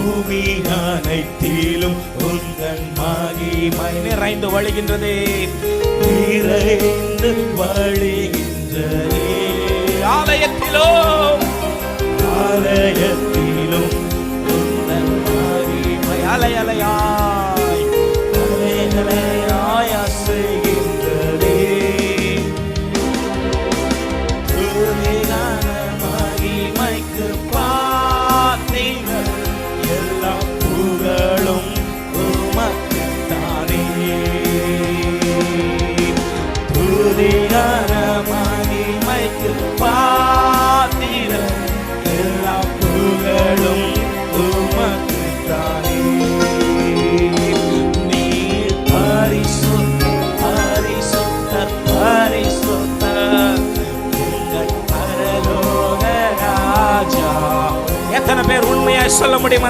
பூமி அனைத்திலும் உந்தன் மகிமை நிறைந்து வழிகின்றதே, நிறைந்து வழிகின்றதே. ஆலயத்திலும் ஆலயத்திலும் உந்தன் மகிமை அலையலையாய் அலையலையாய் அசைகின்றதே. துதியான மகிமைக்கு பாத்திரர், எல்லா புகழும் உமக்குத்தானே. துதியான மகிமைக்கு பாத்திரர், எல்லா புகழும் உமக்குத்தானே. நீர் பரிசுத்தர், பரிசுத்தர், பரிசுத்தர், எங்கள் பரலோக ராஜா. எத்தனை பேர் உண்மையாய் சொல்ல முடியும்?